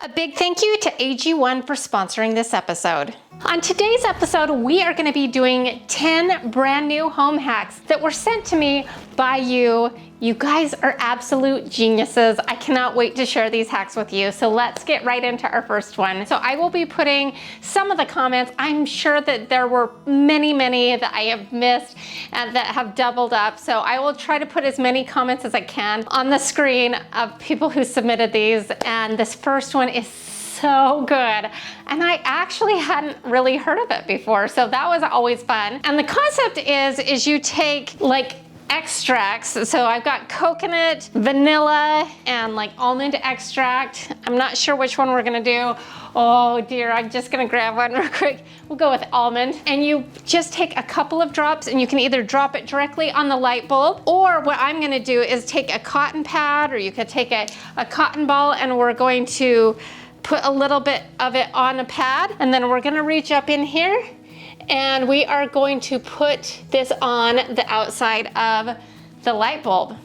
A big thank you to AG1 for sponsoring this episode. On today's episode, we are going to be doing 10 brand new home hacks that were sent to me by you. You guys are absolute geniuses. I cannot wait to share these hacks with you. So let's get right into our first one. So I will be putting some of the comments. I'm sure that there were many that I have missed and that have doubled up. So I will try to put as many comments as I can on the screen of people who submitted these. And this first one is so good. And I actually hadn't really heard of it before. So that was always fun. And the concept is you take like extracts. So I've got coconut, vanilla, and like almond extract. I'm not sure which one we're gonna do. Oh dear, I'm just gonna grab one real quick. We'll go with almond. And you just take a couple of drops and you can either drop it directly on the light bulb, or what I'm gonna do is take a cotton pad, or you could take a cotton ball, and we're going to put a little bit of it on a pad, and then we're gonna reach up in here and we are going to put this on the outside of the light bulb.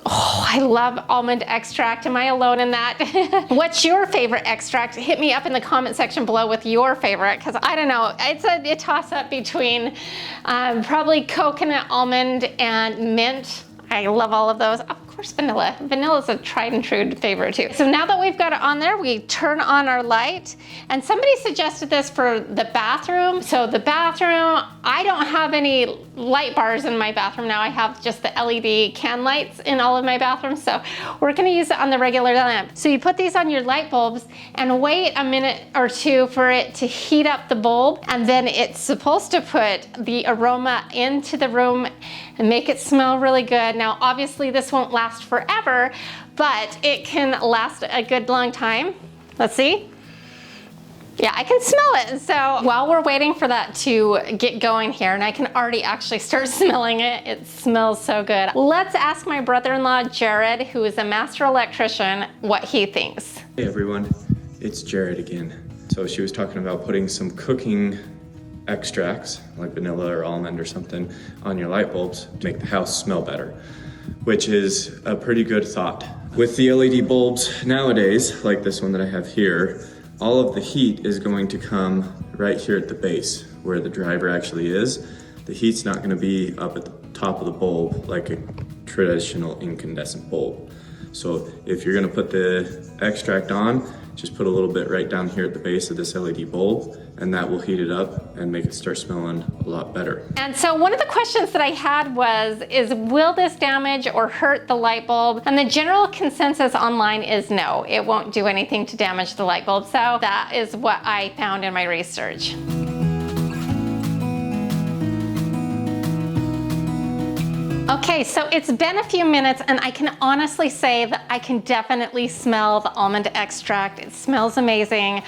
Oh, I love almond extract. Am I alone in that? What's your favorite extract? Hit me up in the comment section below with your favorite, because I don't know. It's a toss up between probably coconut, almond, and mint. I love all of those. Of course, vanilla. Vanilla is a tried and true favorite too. So now that we've got it on there, we turn on our light. And somebody suggested this for the bathroom. So the bathroom, I don't have any light bars in my bathroom now. I have just the LED can lights in all of my bathrooms. So we're gonna use it on the regular lamp. So you put these on your light bulbs and wait a minute or two for it to heat up the bulb. And then it's supposed to put the aroma into the room and make it smell really good. Now, obviously this won't last forever, but it can last a good long time. Let's see. Yeah, I can smell it. So while we're waiting for that to get going here, and I can already actually start smelling it, it smells so good. Let's ask my brother-in-law, Jared, who is a master electrician, what he thinks. Hey everyone, it's Jared again. So she was talking about putting some cooking extracts like vanilla or almond or something on your light bulbs to make the house smell better, which is a pretty good thought. With the LED bulbs nowadays, like this one that I have here, all of the heat is going to come right here at the base where the driver actually is. The heat's not going to be up at the top of the bulb like a traditional incandescent bulb. So if you're going to put the extract on, just put a little bit right down here at the base of this LED bulb, and that will heat it up and make it start smelling a lot better. And so one of the questions that I had is will this damage or hurt the light bulb? And the general consensus online is no, it won't do anything to damage the light bulb. So that is what I found in my research. Okay, so it's been a few minutes and I can honestly say that I can definitely smell the almond extract. It smells amazing.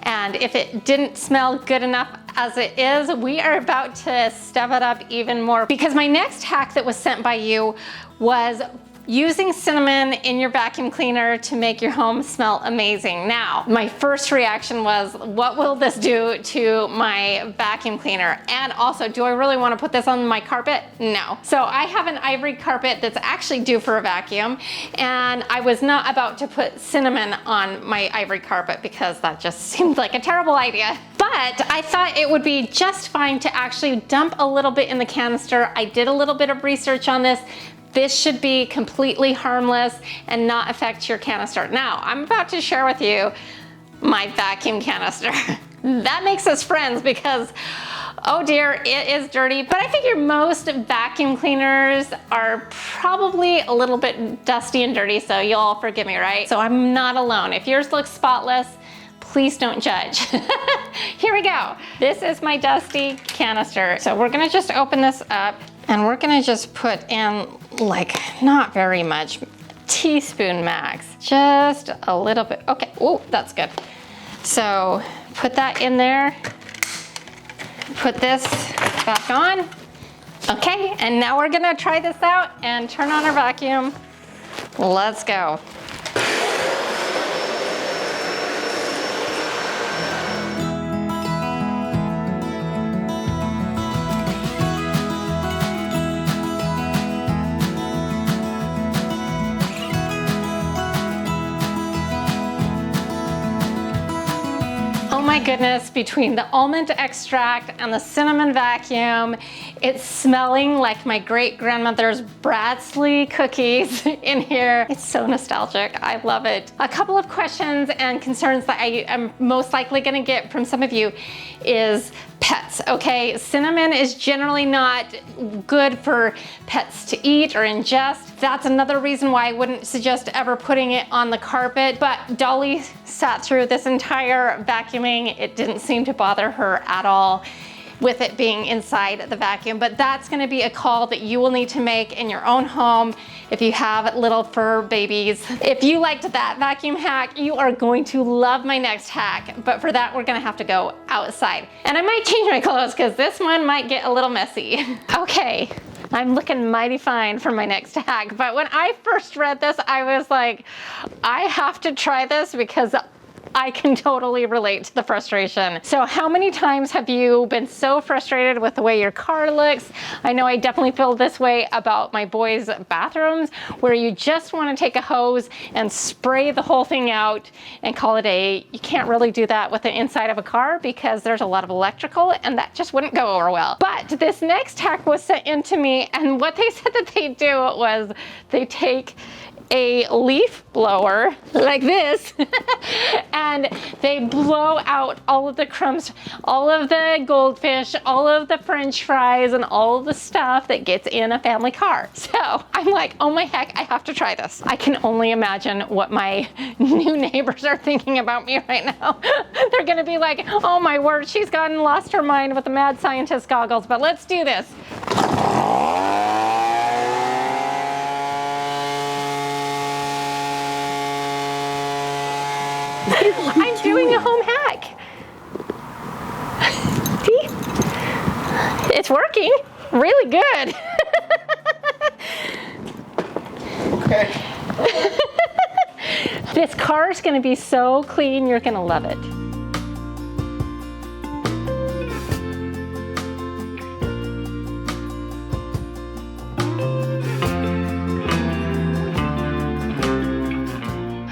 And if it didn't smell good enough as it is, we are about to step it up even more, because my next hack that was sent by you was using cinnamon in your vacuum cleaner to make your home smell amazing. Now, my first reaction was, what will this do to my vacuum cleaner? And also, do I really want to put this on my carpet? No. So I have an ivory carpet that's actually due for a vacuum, and I was not about to put cinnamon on my ivory carpet because that just seemed like a terrible idea. But I thought it would be just fine to actually dump a little bit in the canister. I did a little bit of research on this. This should be completely harmless and not affect your canister. Now, I'm about to share with you my vacuum canister. That makes us friends because, oh dear, it is dirty. But I figure most vacuum cleaners are probably a little bit dusty and dirty, so you'll all forgive me, right? So I'm not alone. If yours looks spotless, please don't judge. Here we go. This is my dusty canister. So we're gonna just open this up, and we're gonna just put in, like, not very much, teaspoon max, just a little bit. Okay, oh, that's good. So put that in there, put this back on. Okay, and now we're gonna try this out and turn on our vacuum. Let's go. my goodness, between the almond extract and the cinnamon vacuum, it's smelling like my great grandmother's Bradsley cookies in here. It's so nostalgic. I love it. A couple of questions and concerns that I am most likely gonna get from some of you is pets, okay? Cinnamon is generally not good for pets to eat or ingest. That's another reason why I wouldn't suggest ever putting it on the carpet. But Dolly sat through this entire vacuuming. It didn't seem to bother her at all with it being inside the vacuum. But that's gonna be a call that you will need to make in your own home if you have little fur babies. If you liked that vacuum hack, you are going to love my next hack. But for that, we're gonna have to go outside. And I might change my clothes because this one might get a little messy. Okay, I'm looking mighty fine for my next hack. But when I first read this, I was like, I have to try this because I can totally relate to the frustration. So how many times have you been so frustrated with the way your car looks? I know I definitely feel this way about my boys' bathrooms, where you just want to take a hose and spray the whole thing out and call it a. You can't really do that with the inside of a car because there's a lot of electrical and that just wouldn't go over well. But this next hack was sent in to me, and what they said that they do was they take a leaf blower like this and they blow out all of the crumbs, all of the goldfish, all of the french fries, and all of the stuff that gets in a family car. So I'm like, oh my heck, I have to try this. I can only imagine what my new neighbors are thinking about me right now. They're gonna be like, oh my word, she's gone and lost her mind with the mad scientist goggles, but let's do this. I'm doing a home hack. See? It's working really good. Okay. This car is going to be so clean, you're going to love it.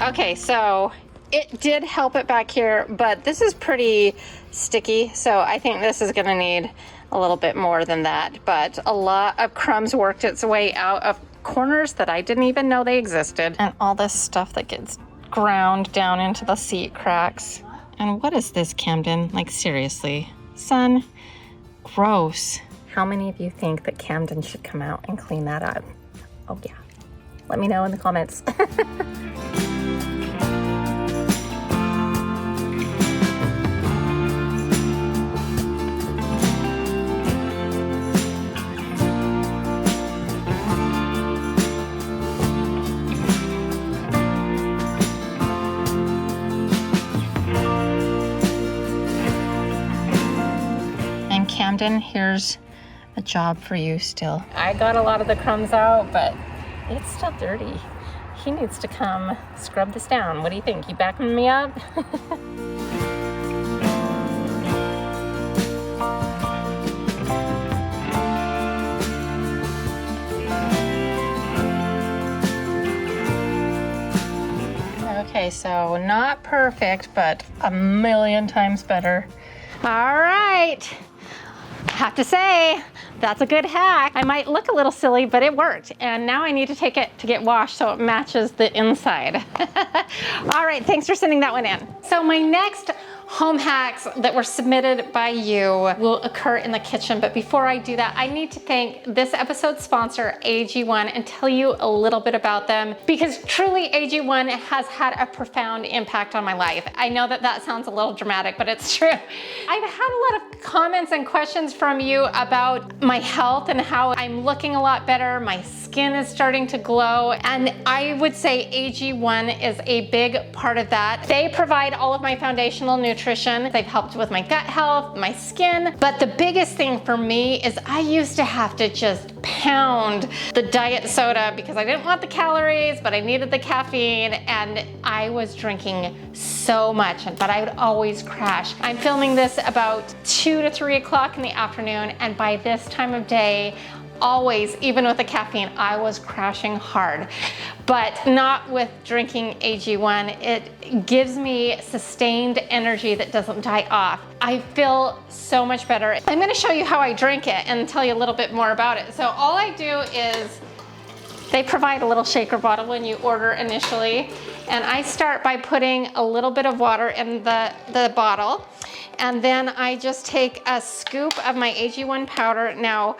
Okay, so it did help it back here, but this is pretty sticky, so I think this is gonna need a little bit more than that. But a lot of crumbs worked its way out of corners that I didn't even know they existed. And all this stuff that gets ground down into the seat cracks. And what is this, Camden? Like, seriously, son, gross. How many of you think that Camden should come out and clean that up? Oh yeah, let me know in the comments. Camden, here's a job for you still. I got a lot of the crumbs out, but it's still dirty. He needs to come scrub this down. What do you think? You backing me up? Okay, so not perfect, but a million times better. All right. I have to say, that's a good hack. I might look a little silly, but it worked. And now I need to take it to get washed so it matches the inside. All right, thanks for sending that one in. So my next home hacks that were submitted by you will occur in the kitchen. But before I do that, I need to thank this episode's sponsor, AG1, and tell you a little bit about them, because truly AG1 has had a profound impact on my life. I know that that sounds a little dramatic, but it's true. I've had a lot of comments and questions from you about my health and how I'm looking a lot better. My skin is starting to glow, and I would say AG1 is a big part of that. They provide all of my foundational nutrition. They've helped with my gut health, my skin, but the biggest thing for me is I used to have to just pound the diet soda because I didn't want the calories, but I needed the caffeine, and I was drinking so much, but I would always crash. I'm filming this about 2 to 3 o'clock in the afternoon, and by this time of day, always, even with the caffeine, I was crashing hard. But not with drinking AG1. It gives me sustained energy that doesn't die off. I feel so much better. I'm gonna show you how I drink it and tell you a little bit more about it. So all I do is, they provide a little shaker bottle when you order initially. And I start by putting a little bit of water in the bottle. And then I just take a scoop of my AG1 powder. Now,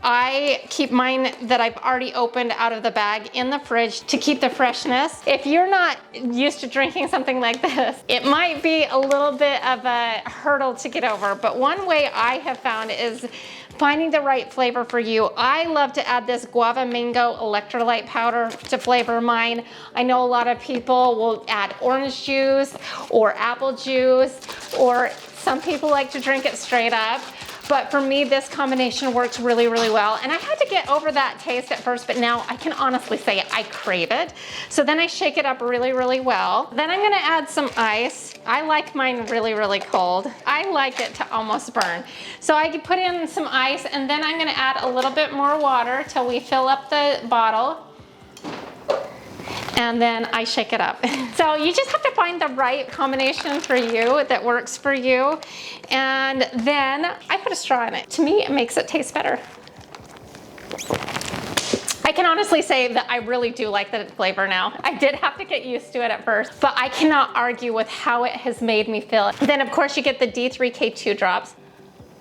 I keep mine that I've already opened out of the bag in the fridge to keep the freshness. If you're not used to drinking something like this, it might be a little bit of a hurdle to get over. But one way I have found is finding the right flavor for you. I love to add this guava mango electrolyte powder to flavor mine. I know a lot of people will add orange juice or apple juice, or some people like to drink it straight up. But for me, this combination works really, really well. And I had to get over that taste at first, but now I can honestly say I crave it. So then I shake it up really, really well. Then I'm gonna add some ice. I like mine really, really cold. I like it to almost burn. So I can put in some ice, and then I'm gonna add a little bit more water till we fill up the bottle. And then I shake it up. So you just have to find the right combination for you that works for you. And then I put a straw in it. To me, it makes it taste better. I can honestly say that I really do like the flavor now. I did have to get used to it at first, but I cannot argue with how it has made me feel. Then of course you get the D3K2 drops,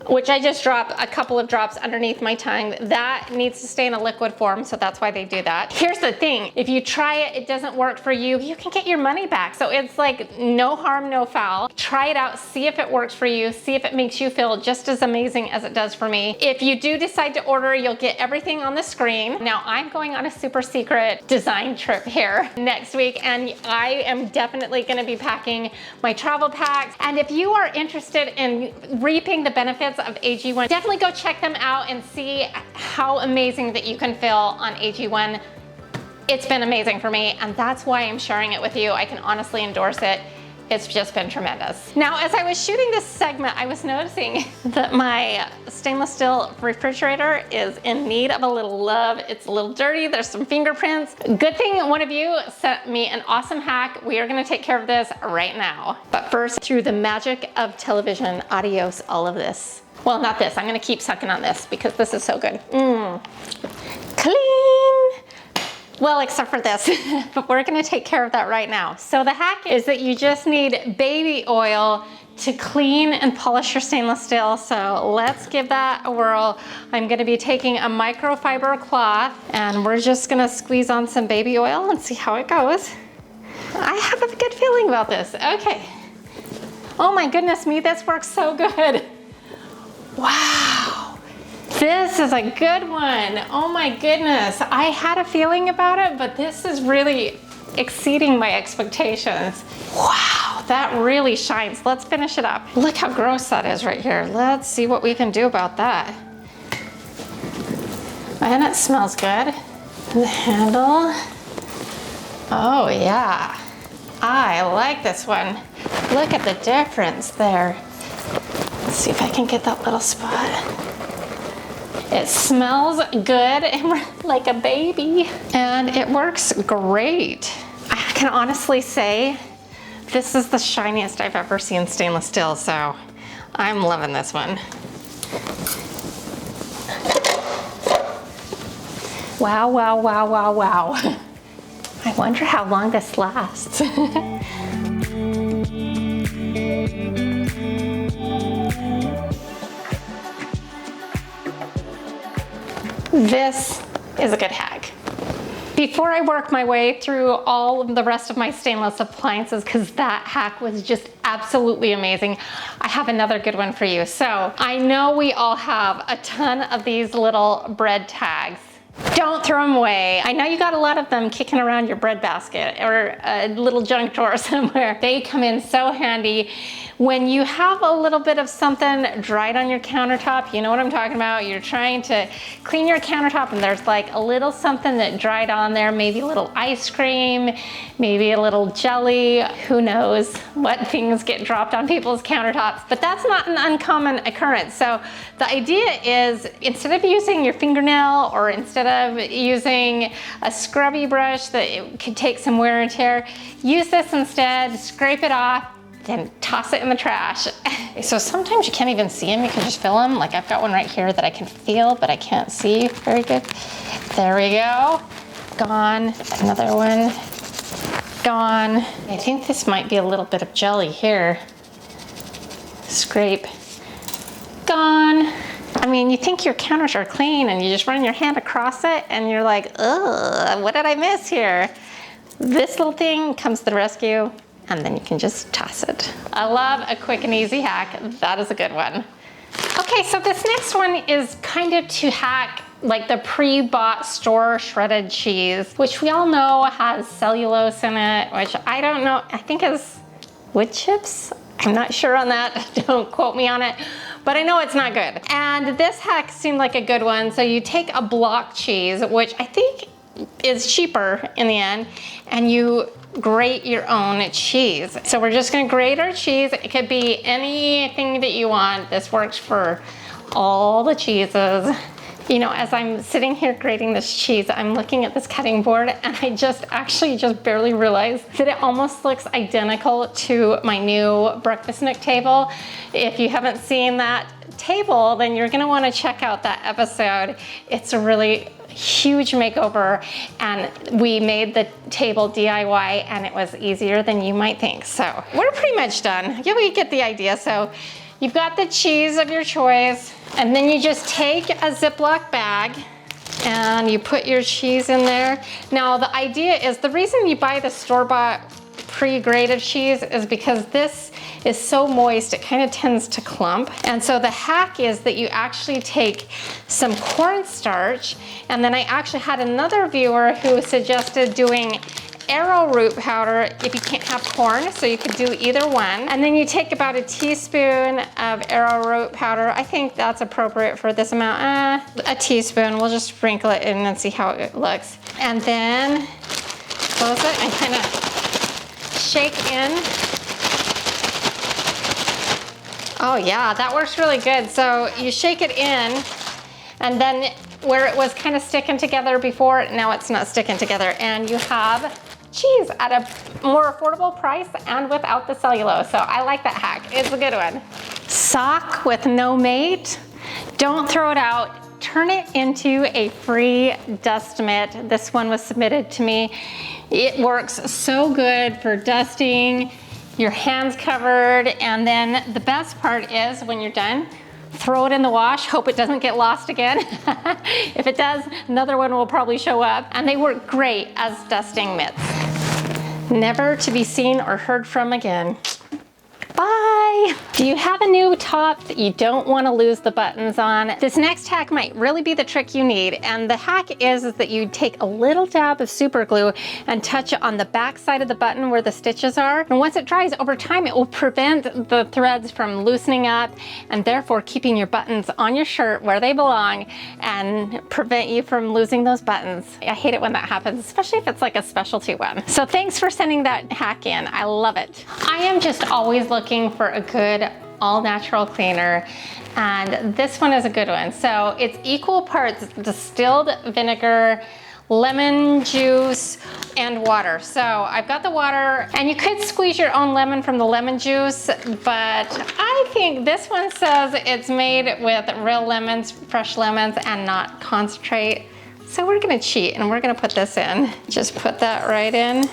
which I just drop a couple of drops underneath my tongue. That needs to stay in a liquid form, so that's why they do that. Here's the thing, if you try it, it doesn't work for you, you can get your money back. So it's like no harm, no foul. Try it out, see if it works for you, see if it makes you feel just as amazing as it does for me. If you do decide to order, you'll get everything on the screen. Now I'm going on a super secret design trip here next week, and I am definitely gonna be packing my travel packs. And if you are interested in reaping the benefits of AG1, definitely go check them out and see how amazing that you can feel on AG1. It's been amazing for me, and that's why I'm sharing it with you. I can honestly endorse it. It's just been tremendous. Now, as I was shooting this segment, I was noticing that my stainless steel refrigerator is in need of a little love. It's a little dirty, there's some fingerprints. Good thing one of you sent me an awesome hack. We are gonna take care of this right now. But first, through the magic of television, adios all of this. Well, not this, I'm gonna keep sucking on this because this is so good. Clean. Well, except for this, but we're gonna take care of that right now. So the hack is that you just need baby oil to clean and polish your stainless steel. So let's give that a whirl. I'm gonna be taking a microfiber cloth, and we're just gonna squeeze on some baby oil and see how it goes. I have a good feeling about this. Okay. Oh my goodness me, this works so good. Wow. This is a good one. Oh my goodness. I had a feeling about it, but this is really exceeding my expectations. Wow, that really shines. Let's finish it up. Look how gross that is right here. Let's see what we can do about that. And it smells good. And the handle. Oh yeah. I like this one. Look at the difference there. Let's see if I can get that little spot. It smells good and like a baby, and it works great. I can honestly say this is the shiniest I've ever seen stainless steel, so I'm loving this one. Wow, wow, wow, wow, wow. I wonder how long this lasts. This is a good hack. Before I work my way through all of the rest of my stainless appliances, because that hack was just absolutely amazing, I have another good one for you. So I know we all have a ton of these little bread tags. Don't throw them away. I know you got a lot of them kicking around your bread basket or a little junk drawer somewhere. They come in so handy when you have a little bit of something dried on your countertop, you know what I'm talking about? You're trying to clean your countertop and there's like a little something that dried on there, maybe a little ice cream, maybe a little jelly, who knows what things get dropped on people's countertops, but that's not an uncommon occurrence. So the idea is, instead of using your fingernail or instead of using a scrubby brush that it could take some wear and tear, use this instead, scrape it off, then toss it in the trash. So sometimes you can't even see them, you can just feel them. Like I've got one right here that I can feel, but I can't see very good. There we go, gone. Another one, gone. I think this might be a little bit of jelly here. Scrape, gone. I mean, you think your counters are clean and you just run your hand across it and you're like, ugh, what did I miss here? This little thing comes to the rescue, and then you can just toss it. I love a quick and easy hack. That is a good one. Okay, so this next one is kind of to hack like the pre-bought store shredded cheese, which we all know has cellulose in it, which I don't know, I think is wood chips? I'm not sure on that, don't quote me on it, but I know it's not good. And this hack seemed like a good one. So you take a block cheese, which I think is cheaper in the end, and you grate your own cheese. So we're just gonna grate our cheese. It could be anything that you want. This works for all the cheeses. You know, as I'm sitting here grating this cheese, I'm looking at this cutting board and I just barely realized that it almost looks identical to my new breakfast nook table. If you haven't seen that table, then you're gonna wanna check out that episode. It's a really huge makeover and we made the table DIY and it was easier than you might think. So we're pretty much done. Yeah, we get the idea. So you've got the cheese of your choice and then you just take a Ziploc bag and you put your cheese in there. Now the idea is, the reason you buy the store-bought pre-grated cheese is because this is so moist, it kind of tends to clump. And so the hack is that you actually take some cornstarch, and then I actually had another viewer who suggested doing arrowroot powder if you can't have corn, so you could do either one. And then you take about a teaspoon of arrowroot powder. I think that's appropriate for this amount. A teaspoon, we'll just sprinkle it in and see how it looks. And then close it and kind of shake in. Oh yeah, that works really good. So you shake it in, and then where it was kind of sticking together before, now it's not sticking together, and you have cheese at a more affordable price and without the cellulose. So I like that hack, it's a good one. Sock with no mate, don't throw it out, turn it into a free dust mitt. This one was submitted to me. It works so good for dusting, your hands covered, and then the best part is when you're done, throw it in the wash, hope it doesn't get lost again. If it does, another one will probably show up, and they work great as dusting mitts. Never to be seen or heard from again. Bye. Do you have a new top that you don't want to lose the buttons on? This next hack might really be the trick you need. And the hack is that you take a little dab of super glue and touch it on the back side of the button where the stitches are. And once it dries, over time, it will prevent the threads from loosening up and therefore keeping your buttons on your shirt where they belong and prevent you from losing those buttons. I hate it when that happens, especially if it's like a specialty one. So thanks for sending that hack in. I love it. I am just always looking for a good all-natural cleaner, and this one is a good one. So it's equal parts distilled vinegar, lemon juice, and water. So I've got the water, and you could squeeze your own lemon from the lemon juice, but I think this one says it's made with real lemons, fresh lemons, and not concentrate. So we're gonna cheat and we're gonna put this in. Just put that right in.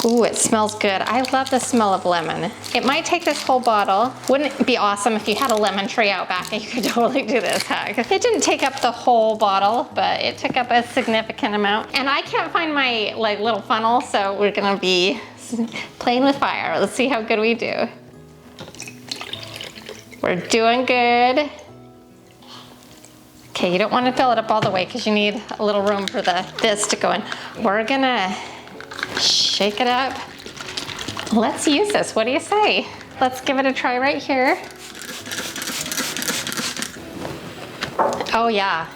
Ooh, it smells good. I love the smell of lemon. It might take this whole bottle. Wouldn't it be awesome if you had a lemon tree out back and you could totally do this hack? It didn't take up the whole bottle, but it took up a significant amount. And I can't find my like little funnel, so we're gonna be playing with fire. Let's see how good we do. We're doing good. Okay, you don't want to fill it up all the way because you need a little room for this to go in. We're gonna shake it up. Let's use this, what do you say? let's give it a try right here. Oh yeah,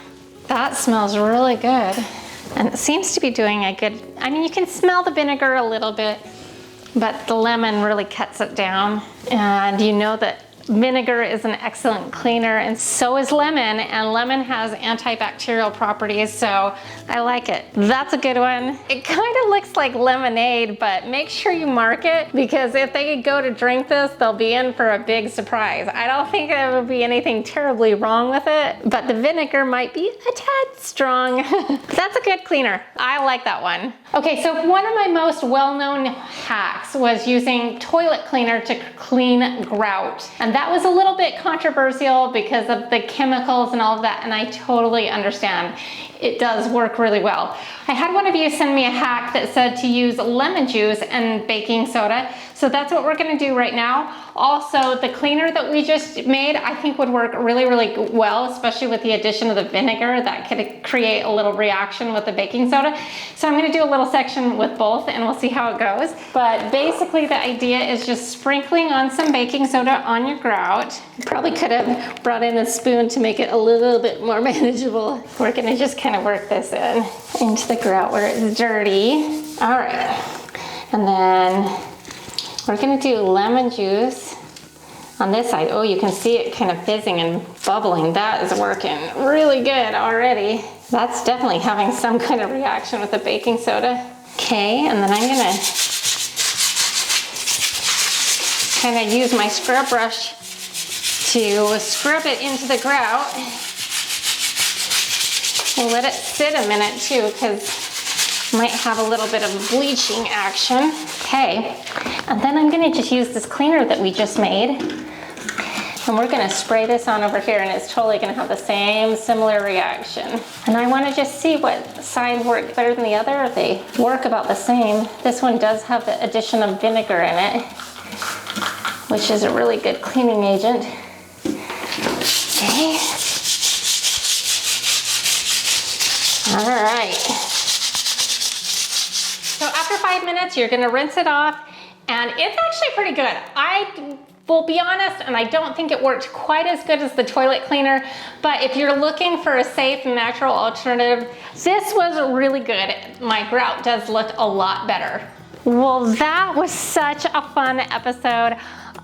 that smells really good. And it seems to be doing a good, I mean, you can smell the vinegar a little bit, but the lemon really cuts it down. And you know that vinegar is an excellent cleaner, and so is lemon, and lemon has antibacterial properties, so I like it. That's a good one. It kind of looks like lemonade, but make sure you mark it, because if they go to drink this, they'll be in for a big surprise. I don't think there will be anything terribly wrong with it, but the vinegar might be a tad strong. That's a good cleaner. I like that one. Okay, so one of my most well-known hacks was using toilet cleaner to clean grout. And that was a little bit controversial because of the chemicals and all of that, and I totally understand. It does work really well. I had one of you send me a hack that said to use lemon juice and baking soda, so that's what we're gonna do right now. Also, the cleaner that we just made, I think would work really, really well, especially with the addition of the vinegar. That could create a little reaction with the baking soda. So I'm gonna do a little section with both and we'll see how it goes. But basically the idea is just sprinkling on some baking soda on your grout. Probably could have brought in a spoon to make it a little bit more manageable. We're gonna just kind of work this into the grout where it's dirty. All right, and then we're gonna do lemon juice on this side. Oh, you can see it kind of fizzing and bubbling. That is working really good already. That's definitely having some kind of reaction with the baking soda. Okay, and then I'm gonna kind of use my scrub brush to scrub it into the grout. We'll let it sit a minute too, because might have a little bit of bleaching action. Okay, and then I'm gonna just use this cleaner that we just made, and we're gonna spray this on over here, and it's totally gonna have the same similar reaction. And I wanna just see what side works better than the other, if they work about the same. This one does have the addition of vinegar in it, which is a really good cleaning agent. Okay. All right. So after 5 minutes, you're gonna rinse it off, and it's actually pretty good. I will be honest, and I don't think it worked quite as good as the toilet cleaner, but if you're looking for a safe and natural alternative, this was really good. My grout does look a lot better. Well, that was such a fun episode.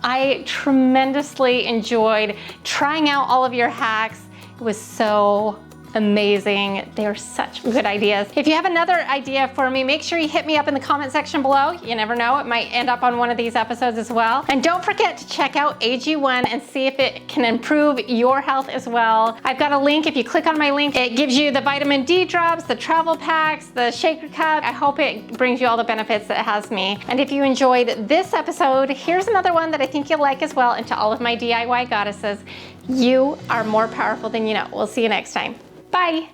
I tremendously enjoyed trying out all of your hacks. It was so amazing. They are such good ideas. If you have another idea for me, make sure you hit me up in the comment section below. You never know, it might end up on one of these episodes as well. And don't forget to check out AG1 and see if it can improve your health as well. I've got a link. If you click on my link, it gives you the vitamin D drops, the travel packs, the shaker cup. I hope it brings you all the benefits that it has me. And if you enjoyed this episode, here's another one that I think you'll like as well. And to all of my DIY goddesses, you are more powerful than you know. We'll see you next time. Bye.